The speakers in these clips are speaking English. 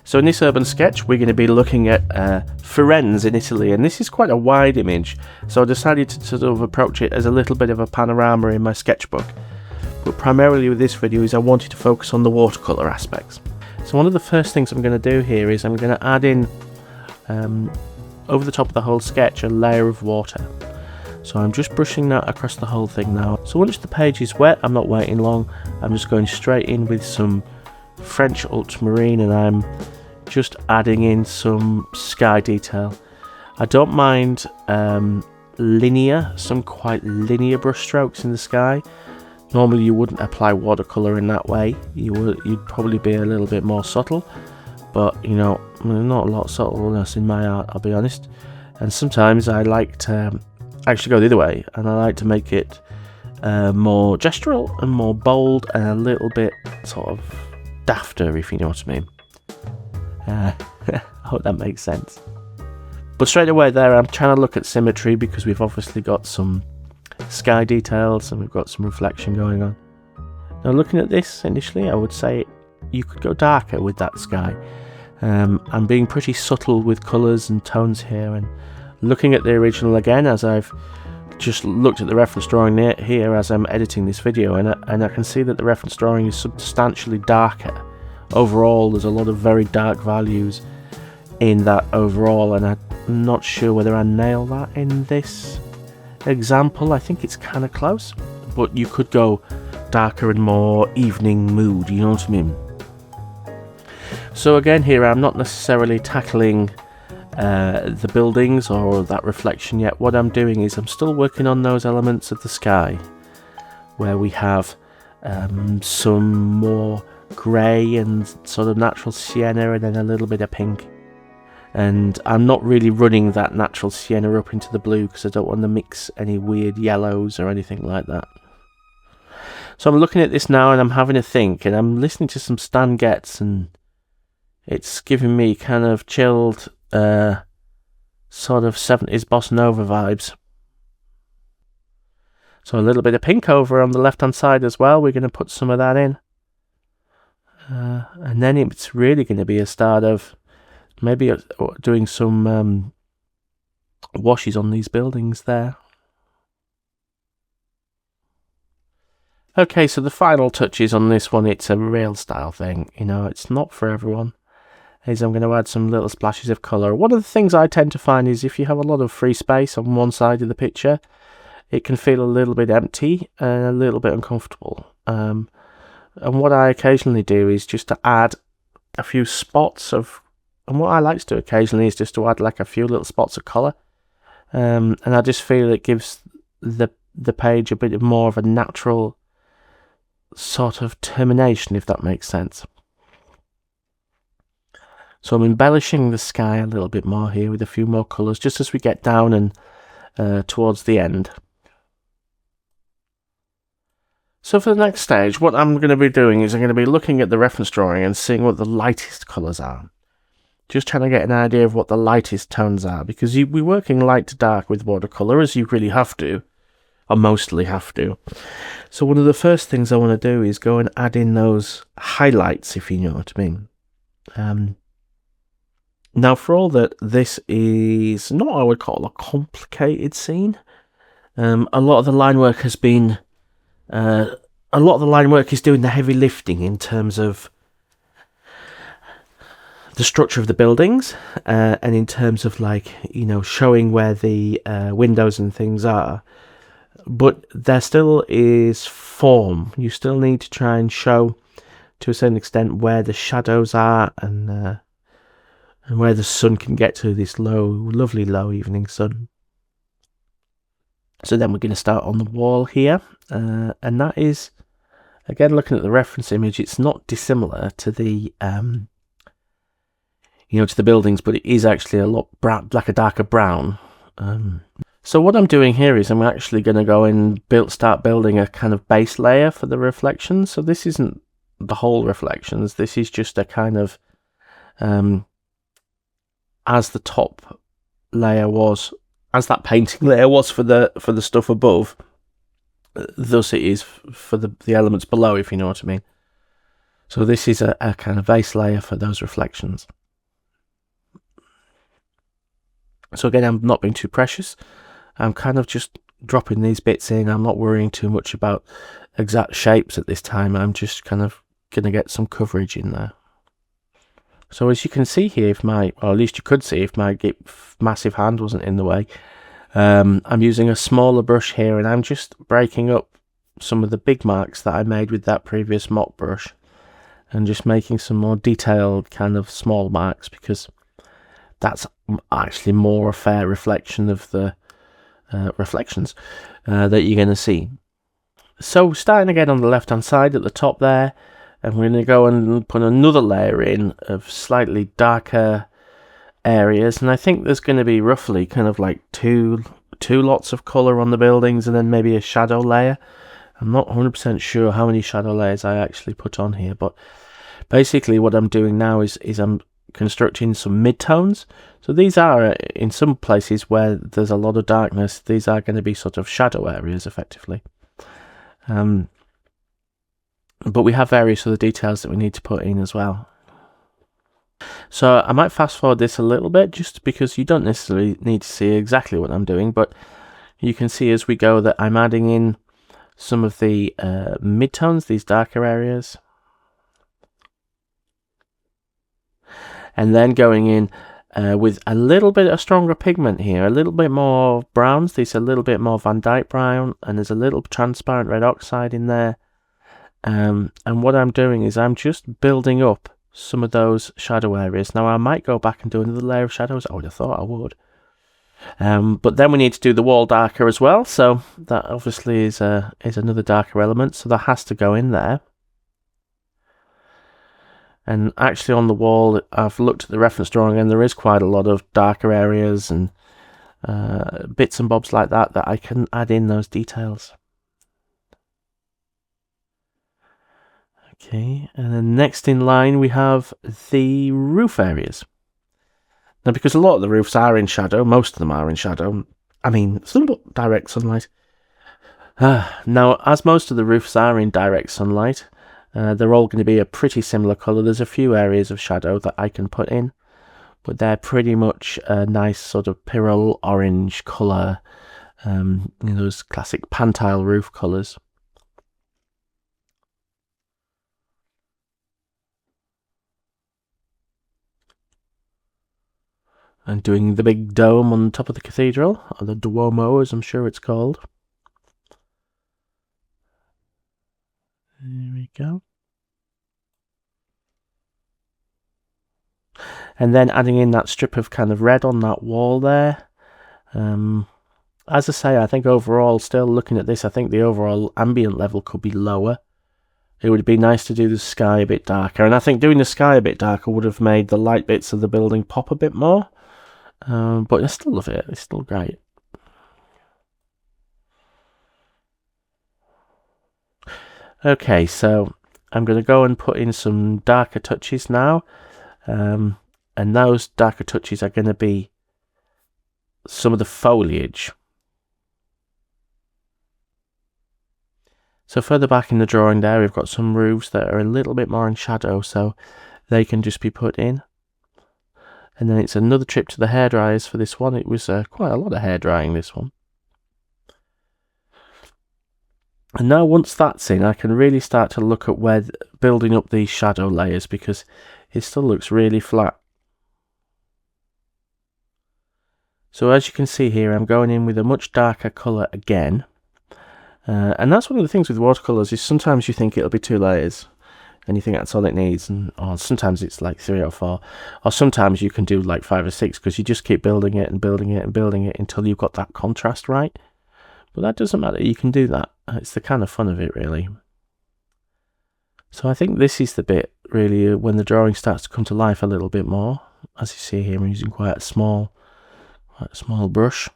So in this urban sketch, we're going to be looking at Firenze in Italy, and this is quite a wide image, so I decided to sort of approach it as a little bit of a panorama in my sketchbook. But primarily with this video is I wanted to focus on the watercolour aspects. So one of the first things I'm going to do here is I'm going to add in, over the top of the whole sketch, a layer of water. So I'm just brushing that across the whole thing now. So once the page is wet, I'm not waiting long, I'm just going straight in with some French Ultramarine, and I'm just adding in some sky detail. I don't mind some quite linear brush strokes in the sky. Normally you wouldn't apply watercolour in that way. You'd probably be a little bit more subtle, but you know, not a lot of subtleness in my art, I'll be honest. And sometimes I like to actually go the other way, and I like to make it more gestural and more bold and a little bit sort of dafter, if you know what I mean. I hope that makes sense. But straight away there, I'm trying to look at symmetry, because we've obviously got some sky details and we've got some reflection going on. Now looking at this initially, I would say you could go darker with that sky. I'm being pretty subtle with colours and tones here, and looking at the original again, as I've just looked at the reference drawing here as I'm editing this video, and I can see that the reference drawing is substantially darker. Overall, there's a lot of very dark values in that overall, and I'm not sure whether I nail that in this example. I think it's kind of close, but you could go darker and more evening mood, you know what I mean? So again here, I'm not necessarily tackling the buildings or that reflection yet. What I'm doing is I'm still working on those elements of the sky where we have some more grey and sort of natural sienna, and then a little bit of pink. And I'm not really running that natural sienna up into the blue, because I don't want to mix any weird yellows or anything like that. So I'm looking at this now and I'm having a think, and I'm listening to some Stan Getz, and it's giving me kind of chilled sort of 70s bossa nova vibes. So a little bit of pink over on the left hand side as well, we're going to put some of that in. And then it's really going to be a start of maybe doing some washes on these buildings there. Okay, so the final touches on this one, it's a real style thing, you know, it's not for everyone. Is I'm going to add some little splashes of colour. One of the things I tend to find is if you have a lot of free space on one side of the picture, it can feel a little bit empty and a little bit uncomfortable. And what I occasionally do is just to add a few spots of, and what I like to do occasionally is just to add like a few little spots of colour. And I just feel it gives the page a bit more of a natural sort of termination, if that makes sense. So I'm embellishing the sky a little bit more here with a few more colours, just as we get down and towards the end. So for the next stage, what I'm going to be doing is I'm going to be looking at the reference drawing and seeing what the lightest colours are. Just trying to get an idea of what the lightest tones are, because we're working light to dark with watercolour, as you really have to, or mostly have to. So one of the first things I want to do is go and add in those highlights, if you know what I mean. Now, for all that this is not what I would call a complicated scene, a lot of the line work has been, a lot of the line work is doing the heavy lifting in terms of the structure of the buildings, and in terms of, like, you know, showing where the windows and things are. But there still is form. You still need to try and show to a certain extent where the shadows are, and where the sun can get to, this lovely low evening sun. So then we're going to start on the wall here, and that is, again, looking at the reference image, it's not dissimilar to the you know, to the buildings, but it is actually a lot like a darker brown. So what I'm doing here is I'm actually going to go and start building a kind of base layer for the reflections. So this isn't the whole reflections, this is just a kind of as the top layer was, as that painting layer was for the stuff above, thus it is for the elements below, if you know what I mean. So this is a kind of base layer for those reflections. So again, I'm not being too precious. I'm kind of just dropping these bits in. I'm not worrying too much about exact shapes at this time. I'm just kind of going to get some coverage in there. So as you can see here, or at least you could see if my massive hand wasn't in the way, I'm using a smaller brush here, and I'm just breaking up some of the big marks that I made with that previous mop brush, and just making some more detailed kind of small marks, because that's actually more a fair reflection of the reflections that you're going to see. So starting again on the left hand side at the top there, and we're going to go and put another layer in of slightly darker areas, and I think there's going to be roughly kind of like two lots of colour on the buildings, and then maybe a shadow layer. I'm not 100% sure how many shadow layers I actually put on here, but basically what I'm doing now is I'm constructing some midtones. So these are, in some places where there's a lot of darkness, these are going to be sort of shadow areas effectively. But we have various other details that we need to put in as well. So I might fast forward this a little bit, just because you don't necessarily need to see exactly what I'm doing, but you can see as we go that I'm adding in some of the midtones, these darker areas, and then going in with a little bit of stronger pigment here, a little bit more browns. There's a little bit more Van Dyke brown, and there's a little transparent red oxide in there. And what I'm doing is I'm just building up some of those shadow areas. Now I might go back and do another layer of shadows. I would have thought I would. But then we need to do the wall darker as well, so that obviously is another darker element, so that has to go in there. And actually on the wall, I've looked at the reference drawing, and there is quite a lot of darker areas and bits and bobs like that I can add in those details. Okay, and then next in line we have the roof areas. Now, because a lot of the roofs are in shadow, most of them are in shadow, I mean, some direct sunlight. Now, as most of the roofs are in direct sunlight, they're all going to be a pretty similar colour. There's a few areas of shadow that I can put in, but they're pretty much a nice sort of pyrrole orange colour, those classic pantile roof colours. And doing the big dome on top of the cathedral, or the Duomo as I'm sure it's called. There we go. And then adding in that strip of kind of red on that wall there. As I say, I think overall, still looking at this, I think the overall ambient level could be lower. It would be nice to do the sky a bit darker, and I think doing the sky a bit darker would have made the light bits of the building pop a bit more. But I still love it. It's still great. Okay, so I'm going to go and put in some darker touches now. And those darker touches are going to be some of the foliage. So further back in the drawing there, we've got some roofs that are a little bit more in shadow, so they can just be put in. And then it's another trip to the hairdryers for this one. It was quite a lot of hair drying, this one. And now once that's in, I can really start to look at where building up these shadow layers, because it still looks really flat. So as you can see here, I'm going in with a much darker colour again. And that's one of the things with watercolours, is sometimes you think it'll be 2 layers. And you think that's all it needs, or sometimes it's like 3 or 4, or sometimes you can do like 5 or 6, because you just keep building it and building it and building it until you've got that contrast right. But that doesn't matter, you can do that. It's the kind of fun of it, really. So I think this is the bit, really, when the drawing starts to come to life a little bit more. As you see here, I'm using quite a small brush.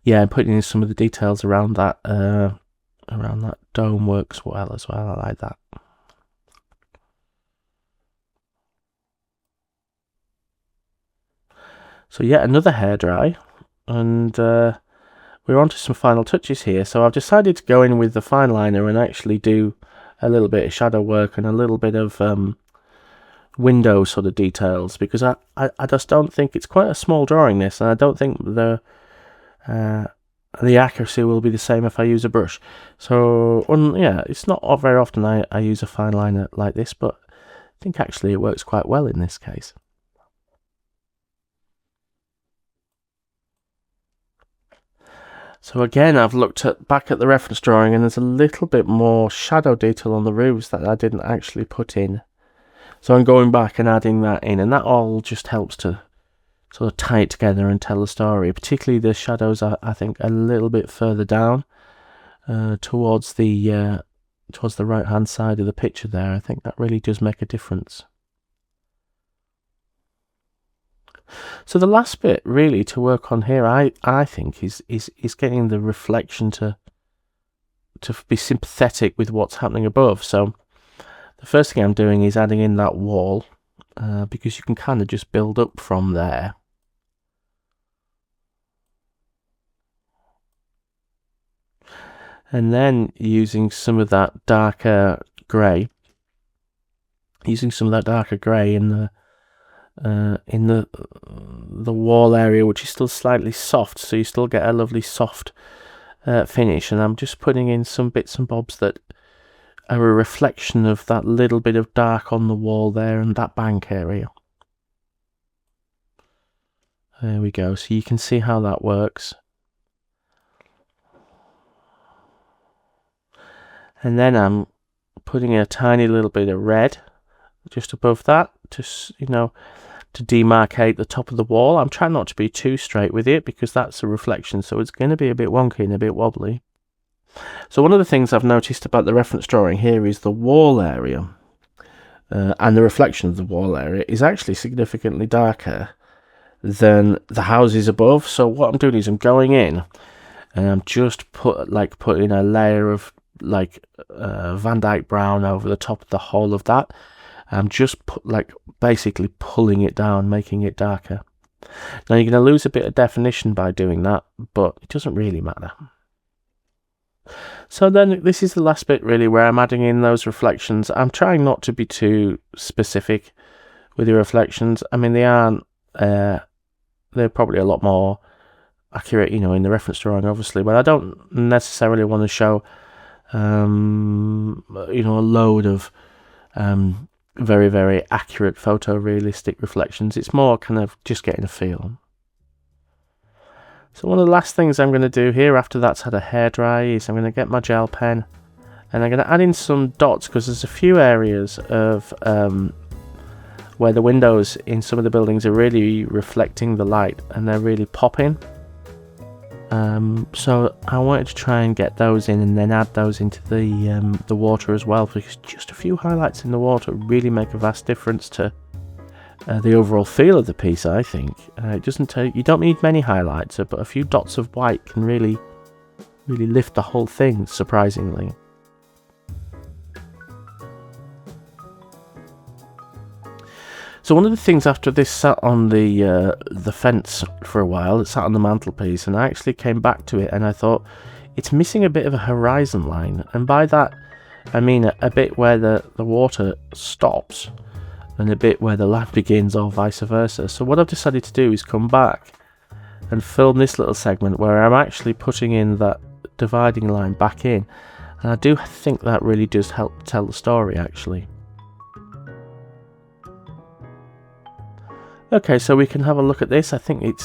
Yeah, I'm putting in some of the details around that dome works well as well. I like that. So yet another hairdry, and we're on to some final touches here. So I've decided to go in with the fine liner and actually do a little bit of shadow work and a little bit of window sort of details, because I just don't think it's quite a small drawing, this, and I don't think the accuracy will be the same if I use a brush. So yeah, it's not very often I use a fine liner like this, but I think actually it works quite well in this case. So again, I've looked back at the reference drawing, and there's a little bit more shadow detail on the roofs that I didn't actually put in. So I'm going back and adding that in, and that all just helps to sort of tie it together and tell the story. Particularly the shadows, I think, a little bit further down towards the right hand side of the picture there. I think that really does make a difference. So the last bit really to work on here, I think, is getting the reflection to be sympathetic with what's happening above. So the first thing I'm doing is adding in that wall, because you can kind of just build up from there. And then using some of that darker grey, in the wall area, which is still slightly soft, so you still get a lovely soft finish. And I'm just putting in some bits and bobs that are a reflection of that little bit of dark on the wall there and that bank area. There we go, so you can see how that works. And then I'm putting a tiny little bit of red just above that to, you know, to demarcate the top of the wall. I'm trying not to be too straight with it, because that's a reflection, so it's going to be a bit wonky and a bit wobbly. So one of the things I've noticed about the reference drawing here is the wall area, and the reflection of the wall area is actually significantly darker than the houses above. So what I'm doing is I'm going in and I'm just putting a layer of Van Dyke brown over the top of the whole of that. I'm just basically pulling it down, making it darker. Now you're going to lose a bit of definition by doing that, but it doesn't really matter. So then this is the last bit really, where I'm adding in those reflections. I'm trying not to be too specific with the reflections. I mean, they aren't, they're probably a lot more accurate, you know, in the reference drawing, obviously, but I don't necessarily want to show, you know, a load of very, very accurate photorealistic reflections. It's more kind of just getting a feel. So one of the last things I'm going to do here, after that's had a hair dry, is I'm going to get my gel pen and I'm going to add in some dots, because there's a few areas of where the windows in some of the buildings are really reflecting the light and they're really popping. So I wanted to try and get those in and then add those into the water as well, because just a few highlights in the water really make a vast difference to the overall feel of the piece, I think. You don't need many highlights, but a few dots of white can really lift the whole thing, surprisingly. So one of the things, after this sat on the fence for a while, it sat on the mantelpiece, and I actually came back to it and I thought it's missing a bit of a horizon line, and by that I mean a bit where the water stops and a bit where the land begins, or vice versa. So what I've decided to do is come back and film this little segment where I'm actually putting in that dividing line back in, and I do think that really does help tell the story, actually. Okay, so we can have a look at this. I think it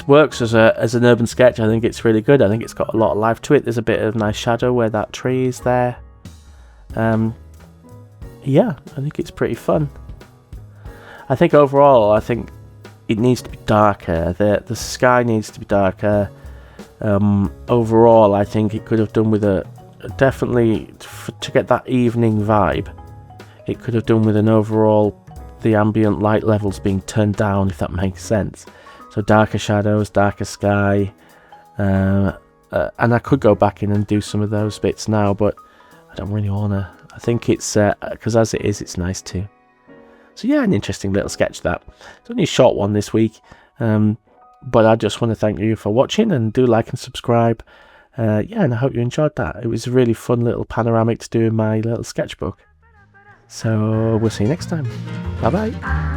works as an urban sketch. I think it's really good. I think it's got a lot of life to it. There's a bit of nice shadow where that tree is there. Yeah, I think it's pretty fun. I think overall, I think it needs to be darker. The sky needs to be darker. Overall, I think it could have done with definitely to get that evening vibe. It could have done with an overall, the ambient light levels being turned down, if that makes sense. So darker shadows, darker sky, and I could go back in and do some of those bits now, but I don't really want to. I think it's, because as it is, it's nice too. So yeah, an interesting little sketch that. It's only a short one this week, but I just want to thank you for watching, and do like and subscribe. Yeah, and I hope you enjoyed that. It was a really fun little panoramic to do in my little sketchbook. So we'll see you next time. Bye bye.